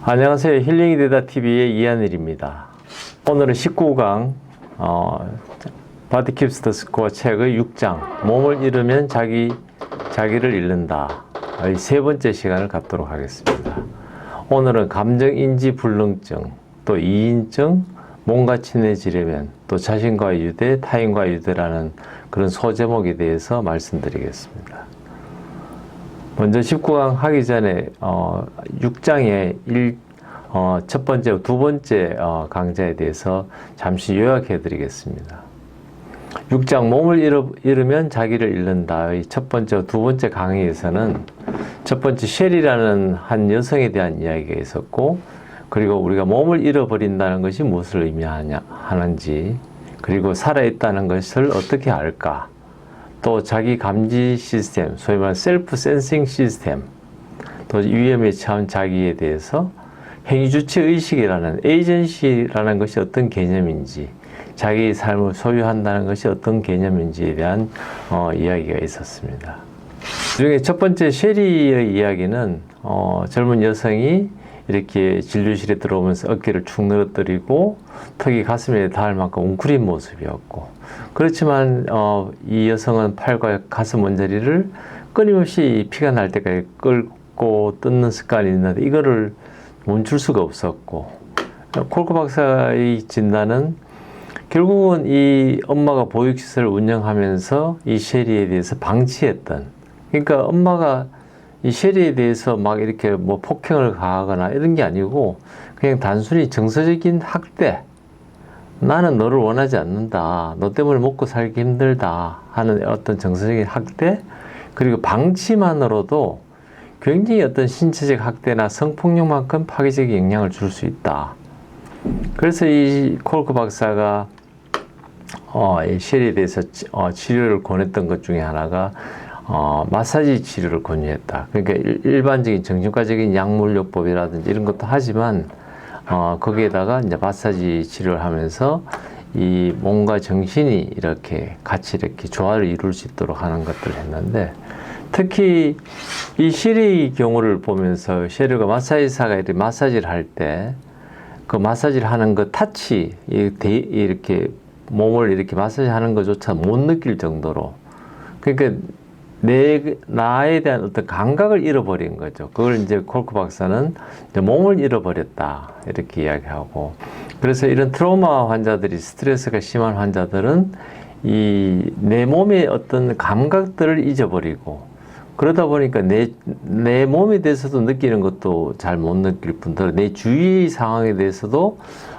안녕하세요. 힐링이 되다 TV의 이하늘입니다. 오늘은 19강 바디 킵스 더 스코어 책의 6장 몸을 잃으면 자기를 잃는다 의 세 번째 시간을 갖도록 하겠습니다. 오늘은 감정인지 불능증, 또 이인증, 몸과 친해지려면, 또 자신과의 유대, 타인과의 유대라는 그런 소제목에 대해서 말씀드리겠습니다. 먼저 19강 하기 전에 6장의 첫 번째, 두 번째 강좌에 대해서 잠시 요약해 드리겠습니다. 6장 몸을 잃으면 자기를 잃는다의 첫 번째, 두 번째 강의에서는 첫 번째 쉘이라는 한 여성에 대한 이야기가 있었고, 그리고 우리가 몸을 잃어버린다는 것이 무엇을 의미하는지, 그리고 살아있다는 것을 어떻게 알까, 또 자기 감지 시스템, 소위 말하는 셀프 센싱 시스템, 또 위험에 처한 자기에 대해서 행위주체 의식이라는 에이전시라는 것이 어떤 개념인지, 자기의 삶을 소유한다는 것이 어떤 개념인지에 대한 이야기가 있었습니다. 그중에 첫 번째 쉐리의 이야기는 젊은 여성이 이렇게 진료실에 들어오면서 어깨를 축 늘어뜨리고 턱이 가슴에 닿을 만큼 웅크린 모습이었고, 그렇지만 이 여성은 팔과 가슴 원자리를 끊임없이 피가 날 때까지 끌고 뜯는 습관이 있는데 이거를 멈출 수가 없었고, 콜크 박사의 진단은 결국은 이 엄마가 보육시설을 운영하면서 이 쉐리에 대해서 방치했던, 그러니까 엄마가 이 쉐리에 대해서 막 이렇게 뭐 폭행을 가하거나 이런 게 아니고 그냥 단순히 정서적인 학대, 나는 너를 원하지 않는다, 너 때문에 먹고 살기 힘들다 하는 어떤 정서적인 학대, 그리고 방치만으로도 굉장히 어떤 신체적 학대나 성폭력만큼 파괴적인 영향을 줄 수 있다. 그래서 이 콜크 박사가 이 쉐리에 대해서 치료를 권했던 것 중에 하나가 마사지 치료를 권유했다. 그러니까 일반적인 정신과적인 약물요법이라든지 이런 것도 하지만 거기에다가 이제 마사지 치료를 하면서 이 몸과 정신이 이렇게 같이 이렇게 조화를 이룰 수 있도록 하는 것들을 했는데, 특히 이 쉐리의 경우를 보면서 쉐리가 마사지사가 이렇게 마사지를 할 때 그 마사지를 하는 그 타치, 이렇게 몸을 이렇게 마사지 하는 것조차 못 느낄 정도로, 그러니까 나에 대한 어떤 감각을 잃어버린 거죠. 그걸 이제 콜크 박사는 이제 몸을 잃어버렸다, 이렇게 이야기하고, 그래서 이런 트라우마 환자들이, 스트레스가 심한 환자들은 내 몸의 어떤 감각들을 잊어버리고, 그러다 보니까 내 몸에 대해서도 느끼는 것도 잘 못 느낄 뿐더러 내 주위의 상황에 대해서도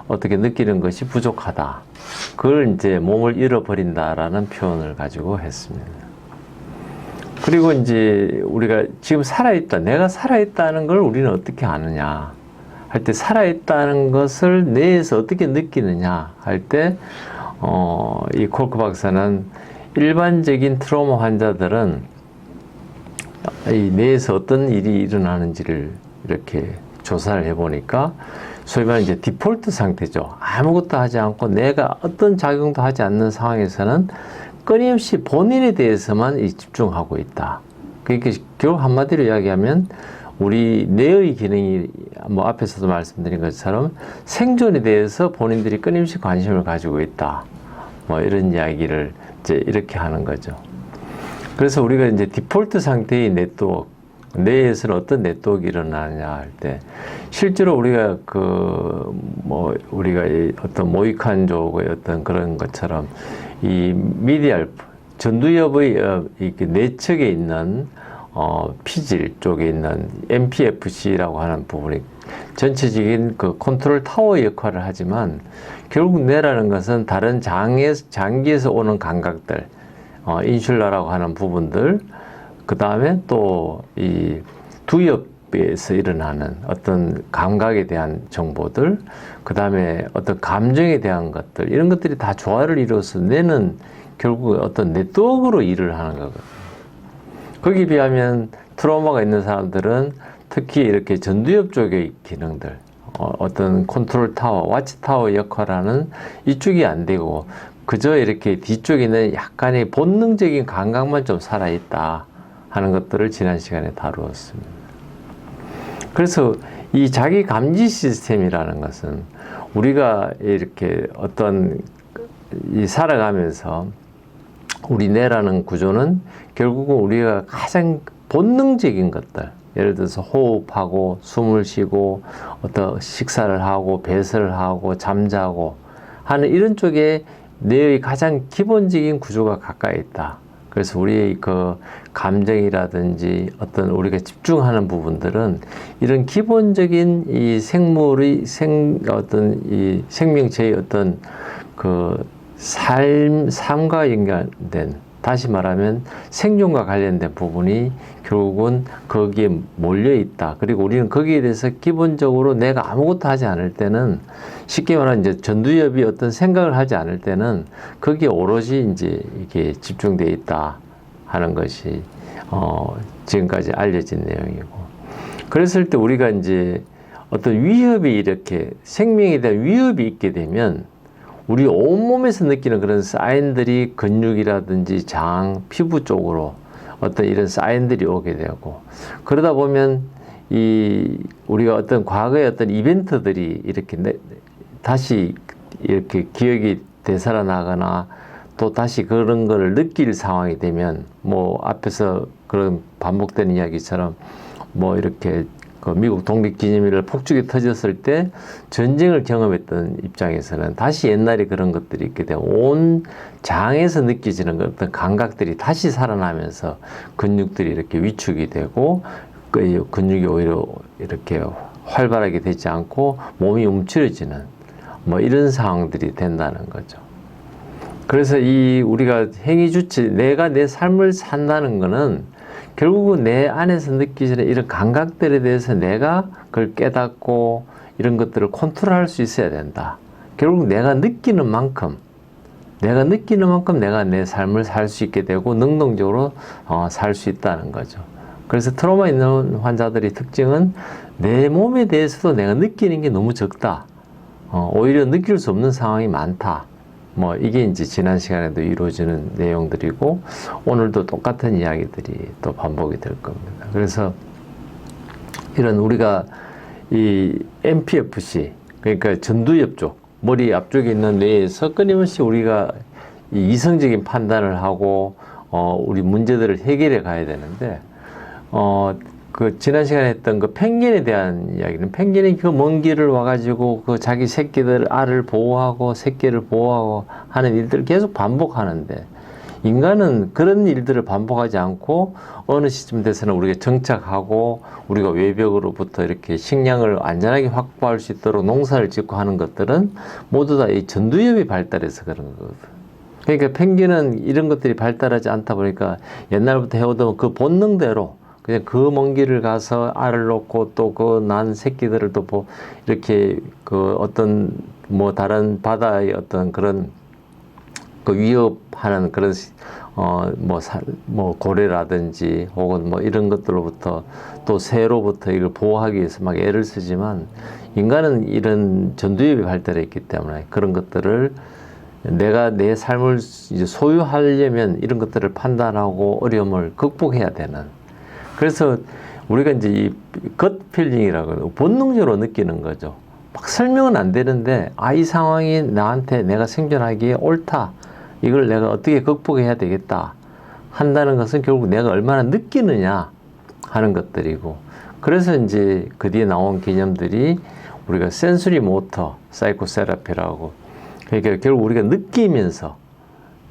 어떻게 느끼는 것이 부족하다. 그걸 이제 몸을 잃어버린다라는 표현을 가지고 했습니다. 그리고 이제 우리가 지금 살아있다, 내가 살아있다는 걸 우리는 어떻게 아느냐 할 때, 살아있다는 것을 뇌에서 어떻게 느끼느냐 할 때, 이 콜크 박사는 일반적인 트라우마 환자들은 이 뇌에서 어떤 일이 일어나는지를 이렇게 조사를 해보니까, 소위 말하는 이제 디폴트 상태죠. 아무것도 하지 않고 내가 어떤 작용도 하지 않는 상황에서는 끊임없이 본인에 대해서만 집중하고 있다. 그러니까 결국 한마디로 이야기하면 우리 뇌의 기능이 뭐 앞에서도 말씀드린 것처럼 생존에 대해서 본인들이 끊임없이 관심을 가지고 있다. 뭐 이런 이야기를 이제 이렇게 하는 거죠. 그래서 우리가 이제 디폴트 상태의 네트워크, 뇌에서는 어떤 네트워크가 일어나느냐 할 때, 실제로 우리가 우리가 어떤 모이칸족의 어떤 그런 것처럼 이 미디알, 전두엽의 내측에 있는 피질 쪽에 있는 MPFC라고 하는 부분이 전체적인 그 컨트롤 타워 역할을 하지만, 결국 뇌라는 것은 다른 장기에서 오는 감각들, 인슐라라고 하는 부분들, 그 다음에 또 이 두엽에서 일어나는 어떤 감각에 대한 정보들, 그 다음에 어떤 감정에 대한 것들, 이런 것들이 다 조화를 이루어서 뇌는 결국 어떤 네트워크로 일을 하는 거거든요. 거기에 비하면 트라우마가 있는 사람들은 특히 이렇게 전두엽 쪽의 기능들, 어떤 컨트롤 타워, 와치 타워 역할하는 이쪽이 안 되고 그저 이렇게 뒤쪽에는 약간의 본능적인 감각만 좀 살아있다 하는 것들을 지난 시간에 다루었습니다. 그래서 이 자기 감지 시스템이라는 것은 우리가 이렇게 어떤 이 살아가면서 우리 뇌라는 구조는 결국은 우리가 가장 본능적인 것들, 예를 들어서 호흡하고 숨을 쉬고 어떤 식사를 하고 배설을 하고 잠자고 하는 이런 쪽에 뇌의 가장 기본적인 구조가 가까이 있다. 그래서 우리의 그 감정이라든지 어떤 우리가 집중하는 부분들은 이런 기본적인 이 생물의 어떤 이 생명체의 어떤 그 삶과 연관된, 다시 말하면 생존과 관련된 부분이 결국은 거기에 몰려 있다. 그리고 우리는 거기에 대해서 기본적으로 내가 아무것도 하지 않을 때는, 쉽게 말하면 이제 전두엽이 어떤 생각을 하지 않을 때는 거기에 오로지 이제 이게 집중되어 있다 하는 것이 지금까지 알려진 내용이고, 그랬을 때 우리가 이제 어떤 위협이, 이렇게 생명에 대한 위협이 있게 되면 우리 온몸에서 느끼는 그런 사인들이 근육이라든지 장, 피부 쪽으로 어떤 이런 사인들이 오게 되고, 그러다 보면 이 우리가 어떤 과거의 어떤 이벤트들이 이렇게 다시 이렇게 기억이 되살아나거나 또 다시 그런 거를 느낄 상황이 되면, 뭐 앞에서 그런 반복되는 이야기처럼 뭐 이렇게 그 미국 독립기념일을 폭죽이 터졌을 때 전쟁을 경험했던 입장에서는 다시 옛날에 그런 것들이 있게 되고 온 장에서 느껴지는 어떤 감각들이 다시 살아나면서 근육들이 이렇게 위축이 되고 그 근육이 오히려 이렇게 활발하게 되지 않고 몸이 움츠러지는 뭐 이런 상황들이 된다는 거죠. 그래서 이 우리가 행위주체, 내가 내 삶을 산다는 거는 결국은 내 안에서 느끼지는 이런 감각들에 대해서 내가 그걸 깨닫고 이런 것들을 컨트롤할 수 있어야 된다. 결국 내가 느끼는 만큼 내가 내 삶을 살 수 있게 되고 능동적으로 살 수 있다는 거죠. 그래서 트라우마 있는 환자들의 특징은 내 몸에 대해서도 내가 느끼는 게 너무 적다. 오히려 느낄 수 없는 상황이 많다. 뭐 이게 이제 지난 시간에도 이루어지는 내용들이고 오늘도 똑같은 이야기들이 또 반복이 될 겁니다. 그래서 이런 우리가 이 MPFC, 그러니까 전두엽 쪽, 머리 앞쪽에 있는 뇌에서 끊임없이 우리가 이 이성적인 판단을 하고 우리 문제들을 해결해 가야 되는데, 그 지난 시간에 했던 그 펭귄에 대한 이야기는, 펭귄이 그 먼 길을 와가지고 그 자기 새끼들 알을 보호하고 새끼를 보호하고 하는 일들을 계속 반복하는데, 인간은 그런 일들을 반복하지 않고 어느 시점 돼서는 우리가 정착하고 우리가 외벽으로부터 이렇게 식량을 안전하게 확보할 수 있도록 농사를 짓고 하는 것들은 모두 다 이 전두엽이 발달해서 그런 거거든. 그러니까 펭귄은 이런 것들이 발달하지 않다 보니까 옛날부터 해오던 그 본능대로 그냥 그 먼 길을 가서 알을 놓고 또 그 난 새끼들을 또 이렇게 그 어떤 뭐 다른 바다의 어떤 그런 그 위협하는 그런 뭐 고래라든지 혹은 뭐 이런 것들로부터 또 새로부터 이걸 보호하기 위해서 막 애를 쓰지만, 인간은 이런 전두엽이 발달해 있기 때문에 그런 것들을 내가 내 삶을 이제 소유하려면 이런 것들을 판단하고 어려움을 극복해야 되는, 그래서 우리가 이제 이 gut 필링이라고 본능적으로 느끼는 거죠. 막 설명은 안 되는데, 이 상황이 나한테 내가 생존하기에 옳다, 이걸 내가 어떻게 극복해야 되겠다 한다는 것은 결국 내가 얼마나 느끼느냐 하는 것들이고, 그래서 이제 그 뒤에 나온 개념들이 우리가 센서리 모터 사이코세라피라고, 그러니까 결국 우리가 느끼면서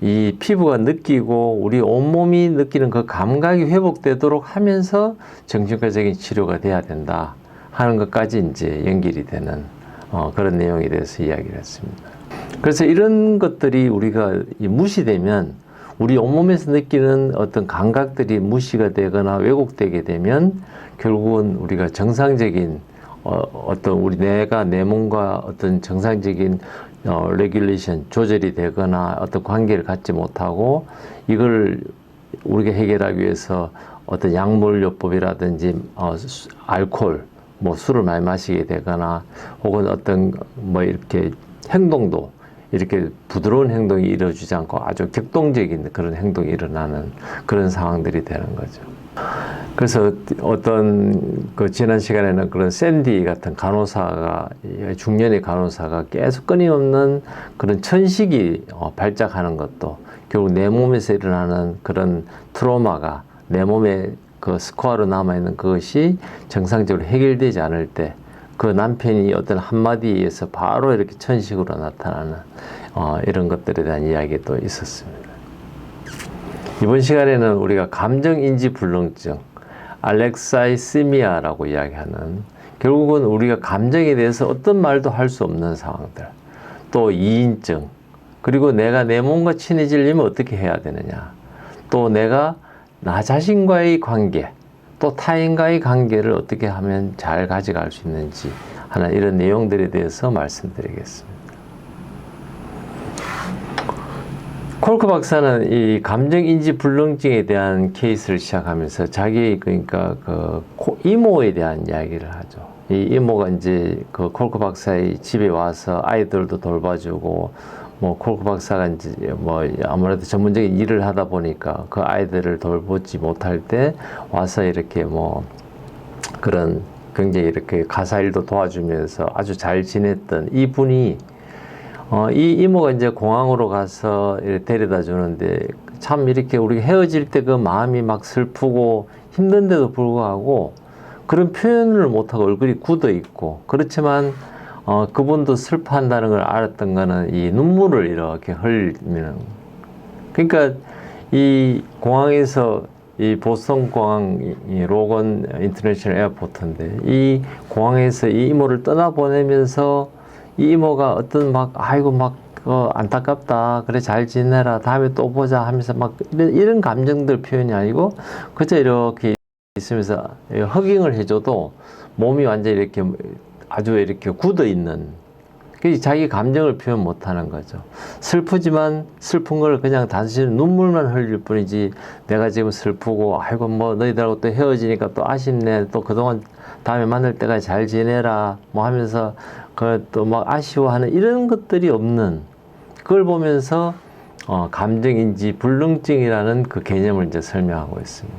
이 피부가 느끼고 우리 온몸이 느끼는 그 감각이 회복되도록 하면서 정신과적인 치료가 돼야 된다 하는 것까지 이제 연결이 되는 그런 내용에 대해서 이야기를 했습니다. 그래서 이런 것들이 우리가 무시되면, 우리 온몸에서 느끼는 어떤 감각들이 무시가 되거나 왜곡되게 되면 결국은 우리가 정상적인 어떤 우리 내 몸과 어떤 정상적인 레귤레이션, 조절이 되거나 어떤 관계를 갖지 못하고, 이걸 우리가 해결하기 위해서 어떤 약물요법이라든지 알코올, 뭐 술을 많이 마시게 되거나 혹은 어떤 뭐 이렇게 행동도 이렇게 부드러운 행동이 이루어지지 않고 아주 격동적인 그런 행동이 일어나는 그런 상황들이 되는 거죠. 그래서 어떤 그 지난 시간에는 그런 샌디 같은 간호사가 중년의 간호사가 계속 끊임없는 그런 천식이 발작하는 것도 결국 내 몸에서 일어나는 그런 트로마가 내 몸에 그 스코어로 남아있는 그것이 정상적으로 해결되지 않을 때 그 남편이 어떤 한마디에서 바로 이렇게 천식으로 나타나는 이런 것들에 대한 이야기도 있었습니다. 이번 시간에는 우리가 감정인지 불능증, 알렉사이시미아라고 이야기하는 결국은 우리가 감정에 대해서 어떤 말도 할 수 없는 상황들, 또 이인증, 그리고 내가 내 몸과 친해지려면 어떻게 해야 되느냐, 또 내가 나 자신과의 관계, 또 타인과의 관계를 어떻게 하면 잘 가져갈 수 있는지 하는 이런 내용들에 대해서 말씀드리겠습니다. 콜크 박사는 이 감정인지 불능증에 대한 케이스를 시작하면서 자기 그러니까 그 이모에 대한 이야기를 하죠. 이 이모가 이제 그 콜크 박사의 집에 와서 아이들도 돌봐주고 뭐 콜크 박사가 이제 뭐 아무래도 전문적인 일을 하다 보니까 그 아이들을 돌보지 못할 때 와서 이렇게 뭐 그런 굉장히 이렇게 가사 일도 도와주면서 아주 잘 지냈던 이분이 이 이모가 이제 공항으로 가서 이렇게 데려다 주는데 참 이렇게 우리 헤어질 때 그 마음이 막 슬프고 힘든데도 불구하고 그런 표현을 못하고 얼굴이 굳어 있고 그렇지만 그분도 슬퍼한다는 걸 알았던 거는 이 눈물을 이렇게 흘리는 그러니까 이 공항에서 이 보스턴 공항 이 로건 인터내셔널 에어포트인데 이 공항에서 이 이모를 떠나보내면서 이 이모가 어떤 막 아이고 막 안타깝다 그래 잘 지내라 다음에 또 보자 하면서 막 이런 감정들 표현이 아니고 그저 이렇게 있으면서 허깅을 해줘도 몸이 완전히 이렇게 아주 이렇게 굳어 있는 자기 감정을 표현 못하는 거죠. 슬프지만 슬픈 걸 그냥 단순히 눈물만 흘릴 뿐이지 내가 지금 슬프고 아이고 뭐 너희들하고 또 헤어지니까 또 아쉽네 또 그동안 다음에 만날 때까지 잘 지내라 뭐 하면서 그 또 막 아쉬워하는 이런 것들이 없는 그걸 보면서 감정인지 불능증이라는 그 개념을 이제 설명하고 있습니다.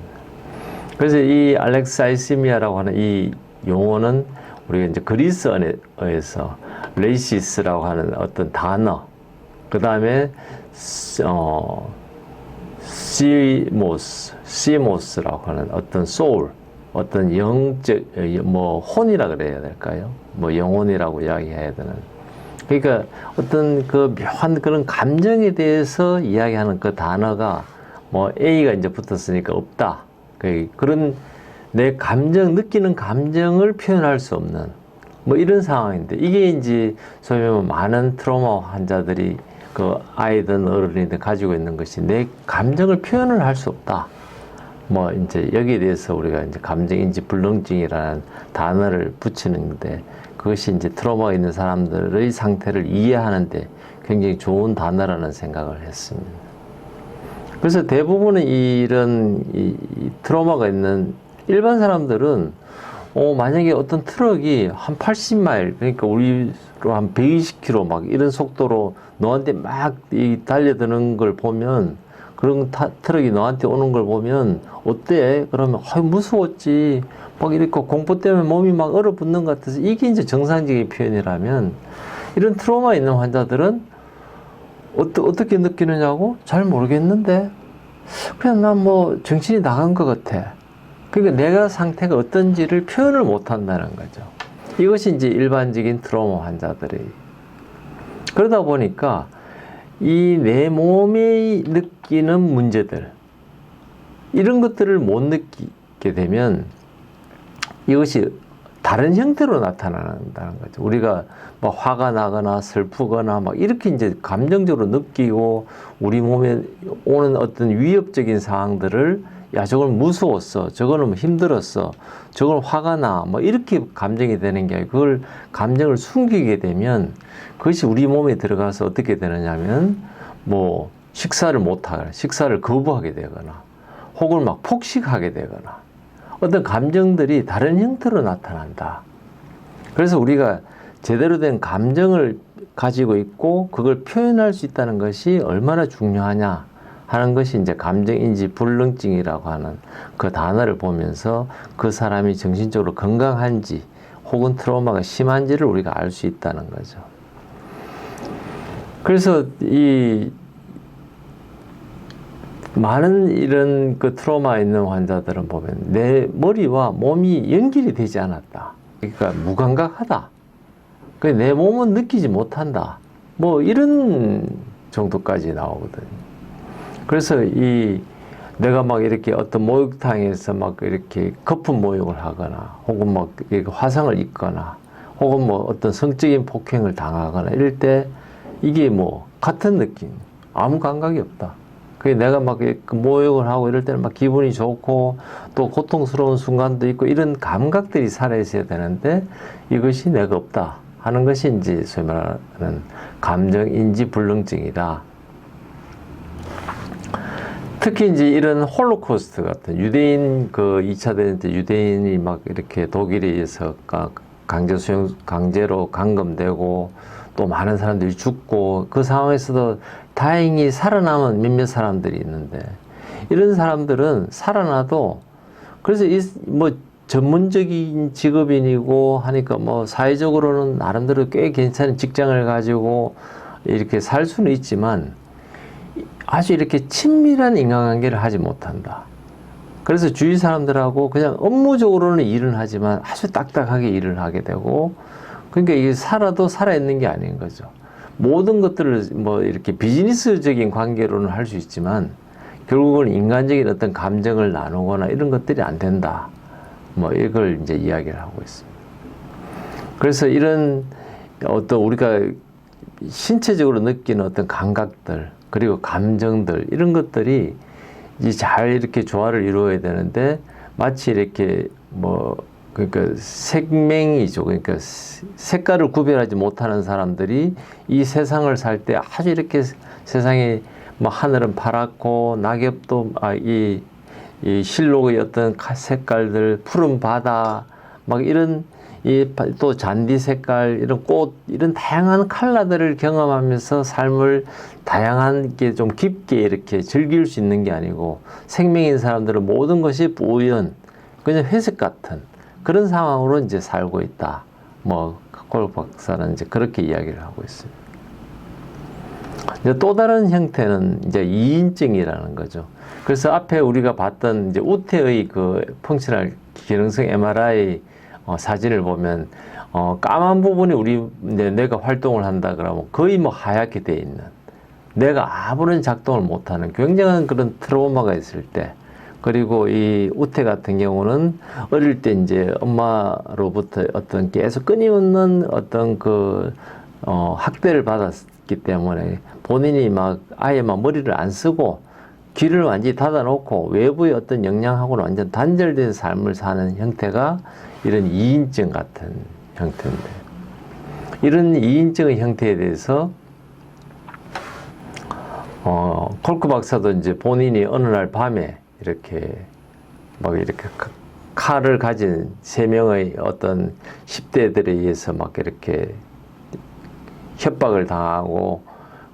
그래서 이 알렉사이시미아라고 하는 이 용어는 우리가 이제 그리스어에서 레이시스라고 하는 어떤 단어, 그 다음에 시모스라고 하는 어떤 소울, 어떤 영적 뭐 혼이라 그래야 될까요? 뭐 영혼이라고 이야기해야 되는. 그러니까 어떤 그 묘한 그런 감정에 대해서 이야기하는 그 단어가 뭐 A가 이제 붙었으니까 없다. 그런 내 감정, 느끼는 감정을 표현할 수 없는 뭐 이런 상황인데 이게 이제 소위 말하면 많은 트라우마 환자들이 그 아이든 어른이든 가지고 있는 것이 내 감정을 표현을 할 수 없다. 뭐 이제 여기에 대해서 우리가 이제 감정인지 불능증이라는 단어를 붙이는데 그것이 이제 트라우마가 있는 사람들의 상태를 이해하는데 굉장히 좋은 단어라는 생각을 했습니다. 그래서 대부분의 이런 이 트라우마가 있는 일반 사람들은 만약에 어떤 트럭이 한 80마일 그러니까 우리로 한 120km 막 이런 속도로 너한테 막 달려드는 걸 보면 그런 트럭이 너한테 오는 걸 보면 어때? 그러면 무서웠지. 막 이렇게 공포 때문에 몸이 막 얼어붙는 것 같아서 이게 이제 정상적인 표현이라면 이런 트라우마 있는 환자들은 어떻게 느끼느냐고 잘 모르겠는데 그냥 난 뭐 정신이 나간 것 같아. 그러니까 내가 상태가 어떤지를 표현을 못 한다는 거죠. 이것이 이제 일반적인 트라우마 환자들이. 그러다 보니까 이 내 몸이 느끼는 문제들, 이런 것들을 못 느끼게 되면 이것이 다른 형태로 나타난다는 거죠. 우리가 막 화가 나거나 슬프거나 막 이렇게 이제 감정적으로 느끼고 우리 몸에 오는 어떤 위협적인 상황들을 야, 저건 무서웠어. 저거는 뭐 힘들었어. 저건 화가 나. 뭐 이렇게 감정이 되는 게 아니고 그걸 감정을 숨기게 되면 그것이 우리 몸에 들어가서 어떻게 되느냐면 뭐 식사를 못 하거나 식사를 거부하게 되거나 혹은 막 폭식하게 되거나 어떤 감정들이 다른 형태로 나타난다. 그래서 우리가 제대로 된 감정을 가지고 있고 그걸 표현할 수 있다는 것이 얼마나 중요하냐 하는 것이 이제 감정인지 불능증이라고 하는 그 단어를 보면서 그 사람이 정신적으로 건강한지 혹은 트라우마가 심한지를 우리가 알 수 있다는 거죠. 그래서 이 많은 이런 그 트라우마 있는 환자들은 보면 내 머리와 몸이 연결이 되지 않았다. 그러니까 무감각하다. 내 몸은 느끼지 못한다. 뭐 이런 정도까지 나오거든요. 그래서 내가 막 이렇게 어떤 목욕탕에서 막 이렇게 거품 목욕을 하거나 혹은 막 이렇게 화상을 입거나 혹은 뭐 어떤 성적인 폭행을 당하거나 이럴 때 이게 뭐 같은 느낌, 아무 감각이 없다. 내가 막 모욕을 하고 이럴 때는 막 기분이 좋고 또 고통스러운 순간도 있고 이런 감각들이 살아있어야 되는데 이것이 내가 없다 하는 것이 이제 소위 말하는 감정인지 불능증이다. 특히 이제 이런 홀로코스트 같은 유대인 그 2차 대전 때 유대인이 막 이렇게 독일에 의해서 강제로 감금되고 또 많은 사람들이 죽고 그 상황에서도 다행히 살아남은 몇몇 사람들이 있는데 이런 사람들은 살아나도 그래서 뭐 전문적인 직업인이고 하니까 뭐 사회적으로는 나름대로 꽤 괜찮은 직장을 가지고 이렇게 살 수는 있지만 아주 이렇게 친밀한 인간관계를 하지 못한다. 그래서 주위 사람들하고 그냥 업무적으로는 일을 하지만 아주 딱딱하게 일을 하게 되고 그러니까 이게 살아도 살아있는 게 아닌 거죠. 모든 것들을 뭐 이렇게 비즈니스적인 관계로는 할 수 있지만 결국은 인간적인 어떤 감정을 나누거나 이런 것들이 안 된다. 뭐 이걸 이제 이야기를 하고 있습니다. 그래서 이런 어떤 우리가 신체적으로 느끼는 어떤 감각들 그리고 감정들 이런 것들이 이제 잘 이렇게 조화를 이루어야 되는데 마치 이렇게 뭐 그러니까 생명이죠. 그러니까 색깔을 구별하지 못하는 사람들이 이 세상을 살 때 아주 이렇게 세상에 뭐 하늘은 파랗고 낙엽도 이 실록의 어떤 색깔들 푸른 바다 막 이런 또 잔디 색깔 이런 꽃 이런 다양한 컬러들을 경험하면서 삶을 다양하게 좀 깊게 이렇게 즐길 수 있는 게 아니고 생명인 사람들은 모든 것이 우연 그냥 회색 같은 그런 상황으로 이제 살고 있다. 뭐 콜 박사는 이제 그렇게 이야기를 하고 있습니다. 이제 또 다른 형태는 이제 이인증이라는 거죠. 그래서 앞에 우리가 봤던 이제 우태의 그 펑셔널 기능성 MRI 사진을 보면 까만 부분이 우리 이제 뇌가 활동을 한다 그러면 거의 뭐 하얗게 돼 있는 뇌가 아무런 작동을 못하는 굉장한 그런 트라우마가 있을 때 그리고 이 우태 같은 경우는 어릴 때 이제 엄마로부터 어떤 계속 끊임없는 어떤 학대를 받았기 때문에 본인이 막 아예 막 머리를 안 쓰고 귀를 완전히 닫아놓고 외부의 어떤 영향하고는 완전 단절된 삶을 사는 형태가 이런 이인증 같은 형태인데 이런 이인증의 형태에 대해서 콜크 박사도 이제 본인이 어느 날 밤에 이렇게 막 이렇게 칼을 가진 3명의 어떤 10대들에 의해서 막 이렇게 협박을 당하고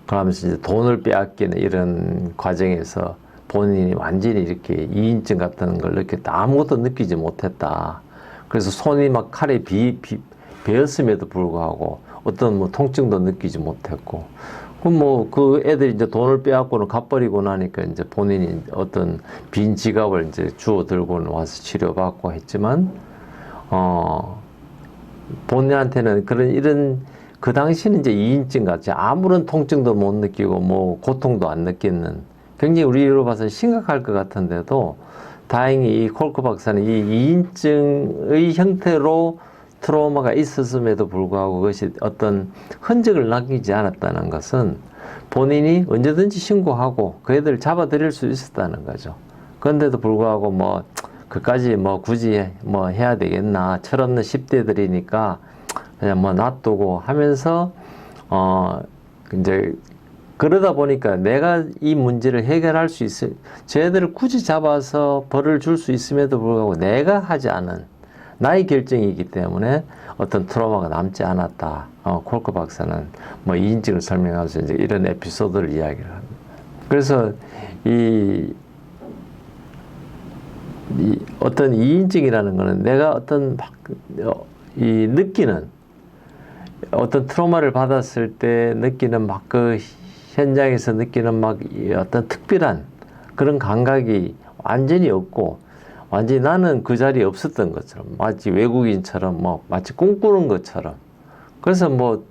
그러면서 이제 돈을 빼앗기는 이런 과정에서 본인이 완전히 이렇게 이인증 같은 걸 이렇게 아무것도 느끼지 못했다. 그래서 손이 막 칼에 베었음에도 불구하고 어떤 뭐 통증도 느끼지 못했고 그 애들이 이제 돈을 빼앗고는 갚버리고 나니까 이제 본인이 어떤 빈 지갑을 이제 주워 들고 와서 치료받고 했지만, 본인한테는 이런, 그 당시는 이제 이인증 같이 아무런 통증도 못 느끼고 뭐 고통도 안 느끼는 굉장히 우리로 봐서 심각할 것 같은데도 다행히 이 콜크 박사는 이 이인증의 형태로 트라우마가 있었음에도 불구하고 그것이 어떤 흔적을 남기지 않았다는 것은 본인이 언제든지 신고하고 그 애들을 잡아들일 수 있었다는 거죠. 그런데도 불구하고 뭐 그까지 뭐 굳이 뭐 해야 되겠나 철없는 10대들이니까 그냥 뭐 놔두고 하면서 이제 그러다 보니까 내가 이 문제를 해결할 수 있을 쟤들을 굳이 잡아서 벌을 줄 수 있음에도 불구하고 내가 하지 않은 나의 결정이기 때문에 어떤 트라우마가 남지 않았다. 콜크 박사는 뭐 이인증을 설명하면서 이제 이런 에피소드를 이야기를 합니다. 그래서 이 어떤 이인증이라는 거는 내가 어떤 느끼는 어떤 트라우마를 받았을 때 느끼는 막 그 현장에서 느끼는 막 어떤 특별한 그런 감각이 완전히 없고 완전히 나는 그 자리에 없었던 것처럼 마치 외국인처럼 뭐 마치 꿈꾸는 것처럼 그래서 뭐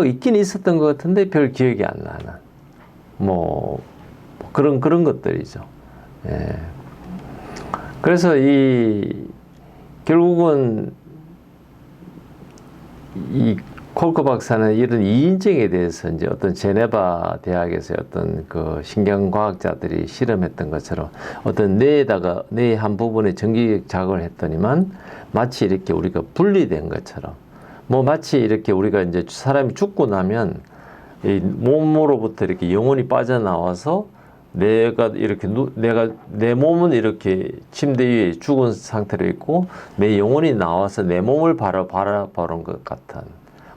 있긴 있었던 것 같은데 별 기억이 안 나는 뭐 그런 것들이죠. 예. 그래서 결국은 이 콜크 박사는 이런 이인증에 대해서 이제 어떤 제네바 대학에서 어떤 그 신경과학자들이 실험했던 것처럼 어떤 뇌의 한 부분에 전기 자극을 했더니만 마치 이렇게 우리가 분리된 것처럼 뭐 마치 이렇게 우리가 이제 사람이 죽고 나면 이 몸으로부터 이렇게 영혼이 빠져나와서 내가 내 몸은 이렇게 침대 위에 죽은 상태로 있고 내 영혼이 나와서 내 몸을 바라보는 것 같은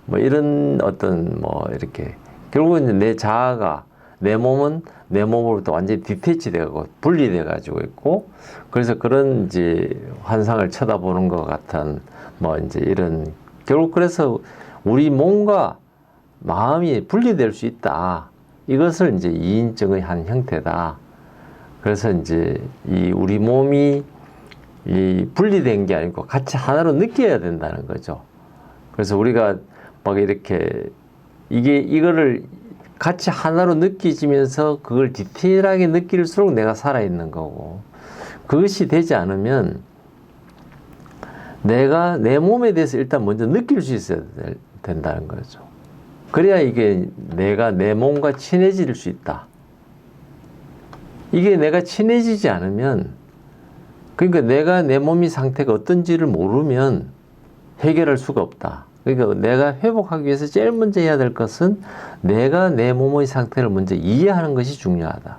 뭐 이런 어떤 뭐 이렇게 결국은 이제 내 자아가 내 몸은 내 몸으로부터 완전히 디태치 되고 분리돼 가지고 있고 그래서 그런 이제 환상을 쳐다보는 것 같은 뭐 이제 이런 결국 그래서 우리 몸과 마음이 분리될 수 있다. 이것을 이제 이인증의 한 형태다. 그래서 이제 우리 몸이 분리된 게 아니고 같이 하나로 느껴야 된다는 거죠. 그래서 우리가 막 이렇게 이거를 같이 하나로 느끼지면서 그걸 디테일하게 느낄수록 내가 살아있는 거고 그것이 되지 않으면 내가 내 몸에 대해서 일단 먼저 느낄 수 있어야 된다는 거죠. 그래야 이게 내가 내 몸과 친해질 수 있다. 이게 내가 친해지지 않으면 그러니까 내가 내 몸의 상태가 어떤지를 모르면 해결할 수가 없다. 그러니까 내가 회복하기 위해서 제일 먼저 해야 될 것은 내가 내 몸의 상태를 먼저 이해하는 것이 중요하다.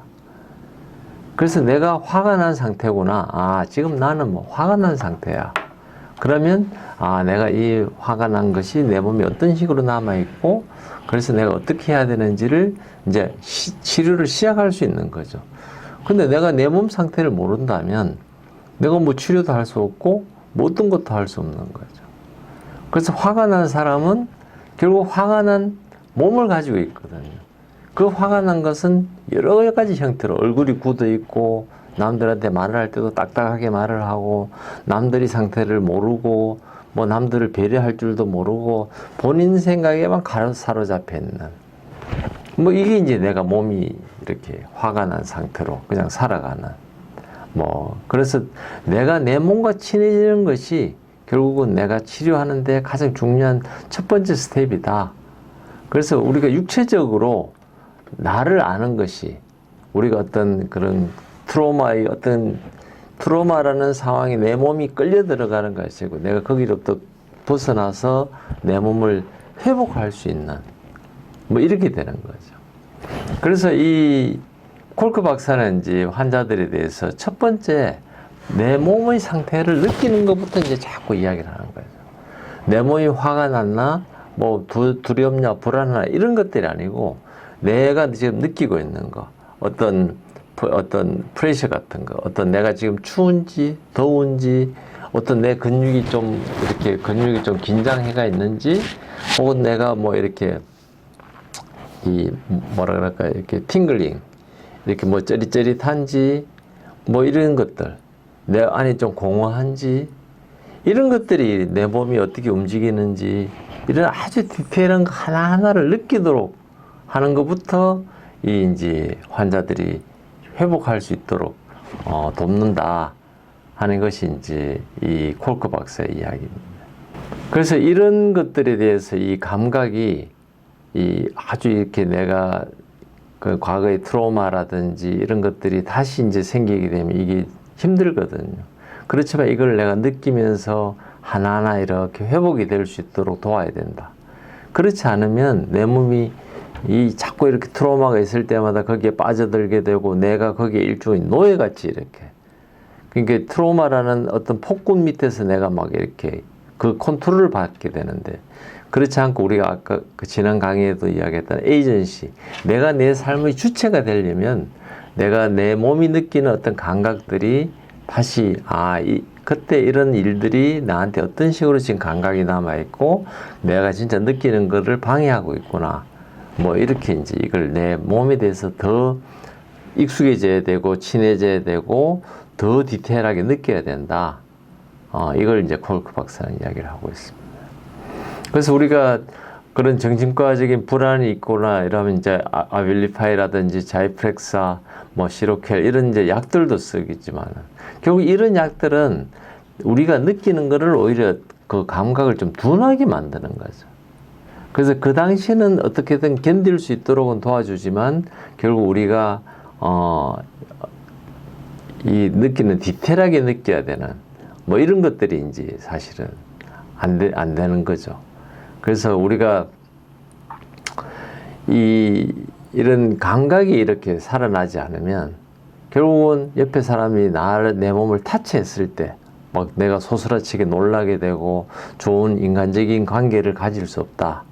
그래서 내가 화가 난 상태구나. 아, 지금 나는 뭐 화가 난 상태야. 그러면 내가 이 화가 난 것이 내 몸에 어떤 식으로 남아있고 그래서 내가 어떻게 해야 되는지를 이제 치료를 시작할 수 있는 거죠. 근데 내가 내 몸 상태를 모른다면 내가 뭐 치료도 할 수 없고 뭐 어떤 것도 할 수 없는 거죠. 그래서 화가 난 사람은 결국 화가 난 몸을 가지고 있거든요. 그 화가 난 것은 여러 가지 형태로 얼굴이 굳어 있고 남들한테 말을 할 때도 딱딱하게 말을 하고 남들이 상태를 모르고 뭐 남들을 배려할 줄도 모르고 본인 생각에만 사로잡혀 있는 뭐 이게 이제 내가 몸이 이렇게 화가 난 상태로 그냥 살아가는 뭐 그래서 내가 내 몸과 친해지는 것이 결국은 내가 치료하는데 가장 중요한 첫 번째 스텝이다. 그래서 우리가 육체적으로 나를 아는 것이 우리가 어떤 그런 트라우마라는 상황에 내 몸이 끌려 들어가는 것이고 내가 거기로부터 벗어나서 내 몸을 회복할 수 있는 뭐 이렇게 되는 거죠. 그래서 이 콜크 박사는 이제 환자들에 대해서 첫 번째 내 몸의 상태를 느끼는 것부터 이제 자꾸 이야기를 하는 거죠. 내 몸이 화가 났나, 뭐 두렵냐, 불안하나 이런 것들이 아니고 내가 지금 느끼고 있는 거, 어떤 프레셔 같은 거, 어떤 내가 지금 추운지 더운지, 어떤 내 근육이 좀 긴장해가 있는지, 혹은 내가 뭐 이렇게 뭐라 그럴까 이렇게 팅글링, 이렇게 뭐 쩌릿쩌릿한지, 뭐 이런 것들, 내 안이 좀 공허한지, 이런 것들이 내 몸이 어떻게 움직이는지, 이런 아주 디테일한 거 하나하나를 느끼도록 하는 것부터 이제 환자들이 회복할 수 있도록 돕는다 하는 것이 이제 이 콜크 박사의 이야기입니다. 그래서 이런 것들에 대해서 이 감각이 아주 이렇게 내가 그 과거의 트라우마라든지 이런 것들이 다시 이제 생기게 되면 이게 힘들거든요. 그렇지만 이걸 내가 느끼면서 하나하나 이렇게 회복이 될 수 있도록 도와야 된다. 그렇지 않으면 내 몸이 자꾸 이렇게 트라우마가 있을 때마다 거기에 빠져들게 되고 내가 거기에 일종의 노예같이 이렇게. 그러니까 트라우마라는 어떤 폭군 밑에서 내가 막 이렇게 그 컨트롤을 받게 되는데 그렇지 않고 우리가 아까 그 지난 강의에도 이야기했던 에이전시, 내가 내 삶의 주체가 되려면 내가 내 몸이 느끼는 어떤 감각들이 다시 그때 이런 일들이 나한테 어떤 식으로 지금 감각이 남아있고 내가 진짜 느끼는 거를 방해하고 있구나. 뭐 이렇게 이제 이걸 내 몸에 대해서 더 익숙해져야 되고 친해져야 되고 더 디테일하게 느껴야 된다. 이걸 이제 콜크 박사는 이야기를 하고 있습니다. 그래서 우리가 그런 정신과적인 불안이 있거나 이러면 이제 아빌리파이라든지 자이프렉사, 뭐 시로켈 이런 이제 약들도 쓰겠지만 결국 이런 약들은 우리가 느끼는 거를 오히려 그 감각을 좀 둔하게 만드는 거죠. 그래서 그 당시에는 어떻게든 견딜 수 있도록은 도와주지만 결국 우리가 이 느끼는 디테일하게 느껴야 되는 뭐 이런 것들이 이제 사실은 안 되는 거죠. 그래서 우리가 이런 감각이 이렇게 살아나지 않으면 결국은 옆에 사람이 내 몸을 타치했을 때 막 내가 소스라치게 놀라게 되고 좋은 인간적인 관계를 가질 수 없다.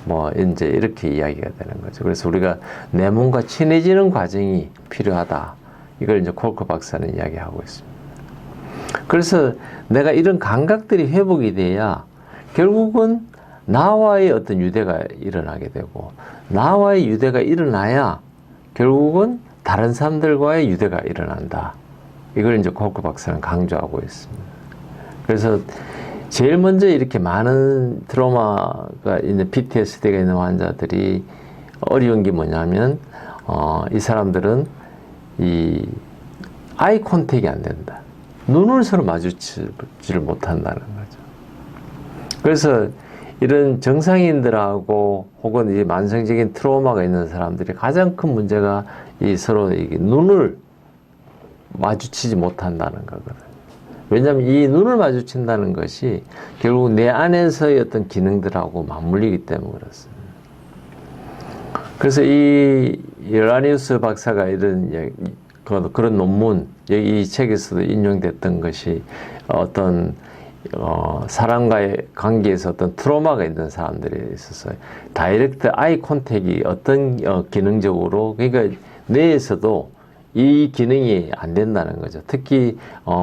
뭐 이제 이렇게 이야기가 되는 거죠. 그래서 우리가 내 몸과 친해지는 과정이 필요하다. 이걸 이제 콜크 박사는 이야기하고 있습니다. 그래서 내가 이런 감각들이 회복이 돼야 결국은 나와의 어떤 유대가 일어나게 되고 나와의 유대가 일어나야 결국은 다른 사람들과의 유대가 일어난다. 이걸 이제 콜크 박사는 강조하고 있습니다. 그래서 제일 먼저 이렇게 많은 트라우마가 있는 PTSD가 있는 환자들이 어려운 게 뭐냐면 이 사람들은 이 아이 컨택이 안 된다. 눈을 서로 마주치지를 못한다는 거죠. 그래서 이런 정상인들하고 혹은 이 만성적인 트라우마가 있는 사람들이 가장 큰 문제가 이 서로 이게 눈을 마주치지 못한다는 거거든요. 왜냐하면 이 눈을 마주친다는 것이 결국 내 안에서의 어떤 기능들하고 맞물리기 때문에 그렇습니다. 그래서 이 열라니우스 박사가 이런 그런 논문, 이 책에서도 인용됐던 것이 어떤 사람과의 관계에서 어떤 트라우마가 있는 사람들이 있었어요. 다이렉트 아이 콘택이 어떤 기능적으로, 그러니까 뇌에서도 이 기능이 안 된다는 거죠. 특히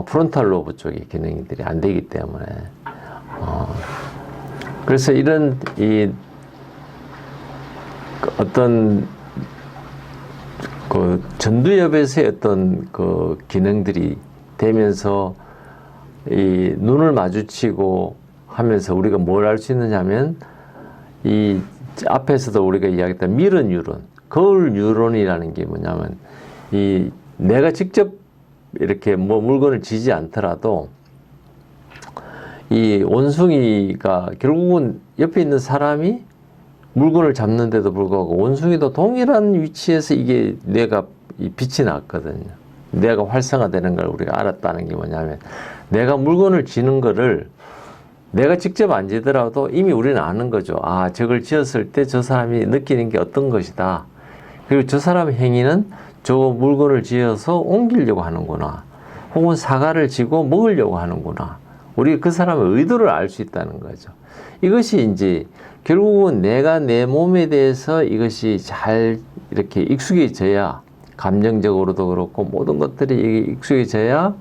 프론탈 로브 쪽의 기능들이 안 되기 때문에 그래서 이런 어떤 그 전두엽에서의 어떤 그 기능들이 되면서 이 눈을 마주치고 하면서 우리가 뭘 알 수 있느냐면 이 앞에서도 우리가 이야기했던 미러 뉴런, 거울 뉴런이라는 게 뭐냐면 이 내가 직접 이렇게 뭐 물건을 쥐지 않더라도 이 원숭이가 결국은 옆에 있는 사람이 물건을 잡는데도 불구하고 원숭이도 동일한 위치에서 이게 뇌가 빛이 났거든요. 뇌가 활성화되는 걸 우리가 알았다는 게 뭐냐면 내가 물건을 쥐는 거를 내가 직접 안 쥐더라도 이미 우리는 아는 거죠. 아, 저걸 쥐었을 때 저 사람이 느끼는 게 어떤 것이다. 그리고 저 사람의 행위는 저 물건을 쥐어서 옮기려고 하는구나. 혹은 사과를 쥐고 먹으려고 하는구나. 우리가 그 사람의 의도를 알 수 있다는 거죠. 이것이 이제 결국은 내가 내 몸에 대해서 이것이 잘 이렇게 익숙해져야 감정적으로도 그렇고 모든 것들이 익숙해져야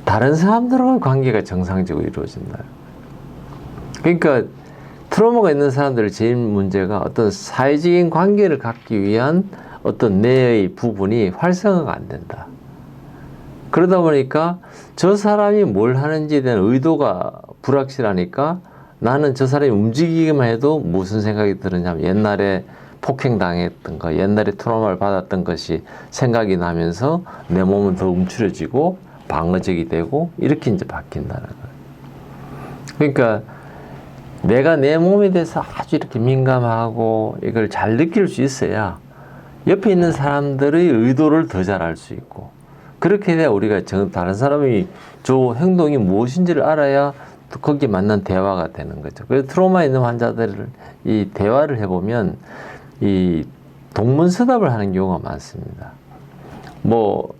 다른 사람들과의 관계가 정상적으로 이루어진다. 그러니까 트라우마가 있는 사람들의 제일 문제가 어떤 사회적인 관계를 갖기 위한 어떤 뇌의 부분이 활성화가 안 된다. 그러다 보니까 저 사람이 뭘 하는지에 대한 의도가 불확실하니까 나는 저 사람이 움직이기만 해도 무슨 생각이 드느냐면 옛날에 폭행당했던 거, 옛날에 트라우마를 받았던 것이 생각이 나면서 내 몸은 더 움츠려지고 방어적이 되고 이렇게 이제 바뀐다는 거예요. 그러니까 내가 내 몸에 대해서 아주 이렇게 민감하고 이걸 잘 느낄 수 있어야 옆에 있는 사람들의 의도를 더 잘 알 수 있고 그렇게 돼야 우리가 다른 사람이 저 행동이 무엇인지를 알아야 또 거기에 맞는 대화가 되는 거죠. 그래서 트라우마 있는 환자들을 이 대화를 해보면 이 동문서답을 하는 경우가 많습니다. 뭐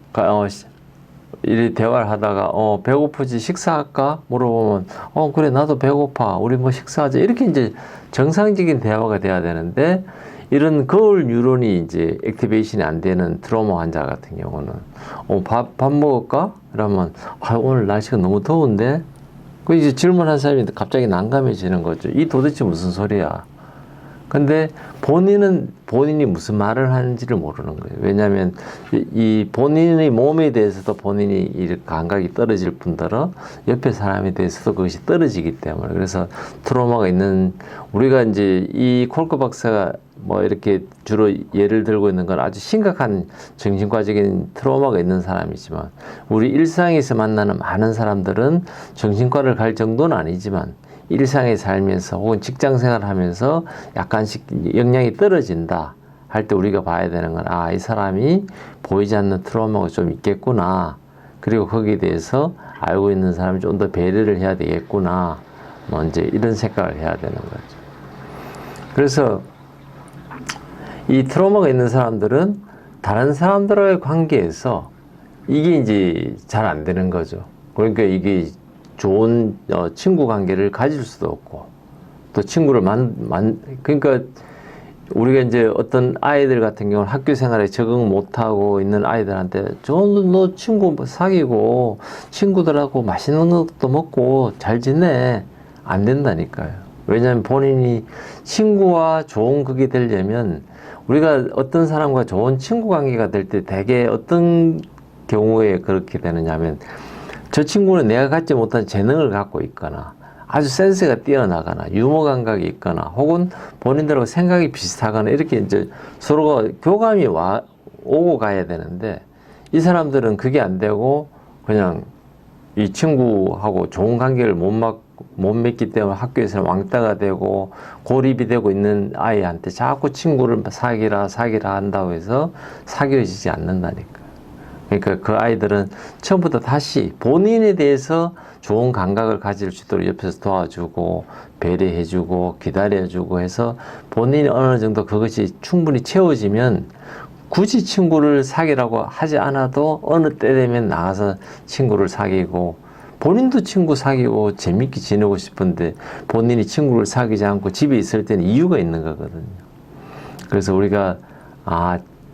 이 대화를 하다가 배고프지 식사할까 물어보면 그래 나도 배고파 우리 뭐 식사하자 이렇게 이제 정상적인 대화가 돼야 되는데 이런 거울 뉴런이 이제 액티베이션이 안 되는 트라우마 환자 같은 경우는 밥 먹을까? 그러면 오늘 날씨가 너무 더운데? 그 이제 질문한 사람이 갑자기 난감해지는 거죠. 이 도대체 무슨 소리야? 근데 본인이 무슨 말을 하는지를 모르는 거예요. 왜냐하면 이 본인의 몸에 대해서도 본인이 이 감각이 떨어질 뿐더러 옆에 사람에 대해서도 그것이 떨어지기 때문에, 그래서 트라우마가 있는, 우리가 이제 이 콜크 박사가 뭐 이렇게 주로 예를 들고 있는 건 아주 심각한 정신과적인 트라우마가 있는 사람이지만, 우리 일상에서 만나는 많은 사람들은 정신과를 갈 정도는 아니지만 일상에 살면서 혹은 직장 생활하면서 약간씩 역량이 떨어진다 할 때 우리가 봐야 되는 건, 아, 이 사람이 보이지 않는 트라우마가 좀 있겠구나. 그리고 거기에 대해서 알고 있는 사람이 좀 더 배려를 해야 되겠구나. 뭐 이제 이런 생각을 해야 되는 거죠. 그래서 이 트라우마가 있는 사람들은 다른 사람들과의 관계에서 이게 이제 잘 안 되는 거죠. 그러니까 이게 좋은 친구 관계를 가질 수도 없고, 또 친구를 그러니까 우리가 이제 어떤 아이들 같은 경우는 학교 생활에 적응 못하고 있는 아이들한테 너 친구 사귀고 친구들하고 맛있는 것도 먹고 잘 지내, 안 된다니까요. 왜냐하면 본인이 친구와 좋은 그게 되려면, 우리가 어떤 사람과 좋은 친구 관계가 될 때 대개 어떤 경우에 그렇게 되느냐면, 저 친구는 내가 갖지 못한 재능을 갖고 있거나 아주 센스가 뛰어나거나 유머 감각이 있거나 혹은 본인들하고 생각이 비슷하거나 이렇게 이제 서로가 교감이 오고 가야 되는데, 이 사람들은 그게 안 되고 그냥 이 친구하고 좋은 관계를 못 맺기 때문에 학교에서는 왕따가 되고 고립이 되고 있는 아이한테 자꾸 친구를 사귀라 한다고 해서 사귀어지지 않는다니까. 그러니까 그 아이들은 처음부터 다시 본인에 대해서 좋은 감각을 가질 수 있도록 옆에서 도와주고 배려해주고 기다려주고 해서 본인이 어느 정도 그것이 충분히 채워지면 굳이 친구를 사귀라고 하지 않아도 어느 때 되면 나가서 친구를 사귀고, 본인도 친구 사귀고 재밌게 지내고 싶은데 본인이 친구를 사귀지 않고 집에 있을 때는 이유가 있는 거거든요. 그래서 우리가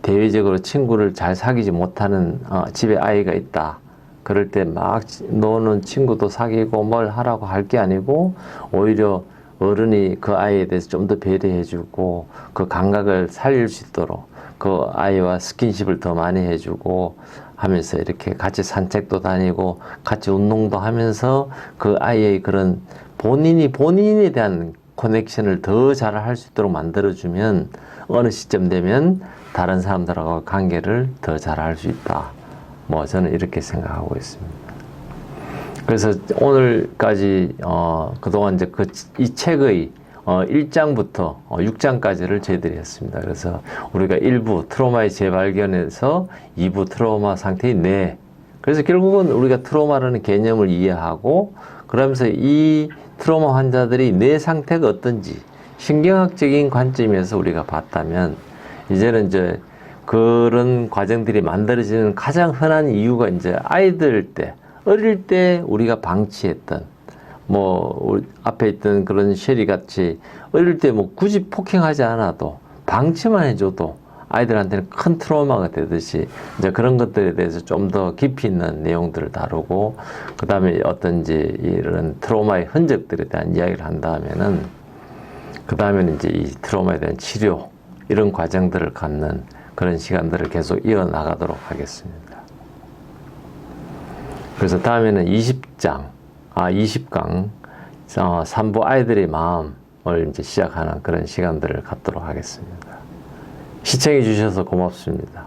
대외적으로 친구를 잘 사귀지 못하는 집에 아이가 있다. 그럴 때 막 노는 친구도 사귀고 뭘 하라고 할 게 아니고, 오히려 어른이 그 아이에 대해서 좀 더 배려해주고 그 감각을 살릴 수 있도록 그 아이와 스킨십을 더 많이 해주고 하면서 이렇게 같이 산책도 다니고 같이 운동도 하면서 그 아이의 그런 본인에 대한 커넥션을 더 잘 할 수 있도록 만들어주면 어느 시점 되면 다른 사람들하고 관계를 더 잘 할 수 있다. 뭐 저는 이렇게 생각하고 있습니다. 그래서 오늘까지 그동안 이제 이 책의 1장부터 6장까지를 저희들이 했습니다. 그래서 우리가 1부 트라우마의 재발견에서 2부 트라우마 상태의 뇌. 그래서 결국은 우리가 트라우마라는 개념을 이해하고, 그러면서 이 트라우마 환자들이 뇌 상태가 어떤지 신경학적인 관점에서 우리가 봤다면, 이제는 이제 그런 과정들이 만들어지는 가장 흔한 이유가 이제 어릴 때 우리가 방치했던, 뭐 앞에 있던 그런 쉐리 같이 어릴 때 뭐 굳이 폭행하지 않아도 방치만 해줘도 아이들한테는 큰 트라우마가 되듯이, 이제 그런 것들에 대해서 좀 더 깊이 있는 내용들을 다루고, 그 다음에 어떤지 이런 트라우마의 흔적들에 대한 이야기를 한 다음에는, 그 다음에는 이제 이 트라우마에 대한 치료, 이런 과정들을 갖는 그런 시간들을 계속 이어나가도록 하겠습니다. 그래서 다음에는 20강, 3부 아이들의 마음을 이제 시작하는 그런 시간들을 갖도록 하겠습니다. 시청해 주셔서 고맙습니다.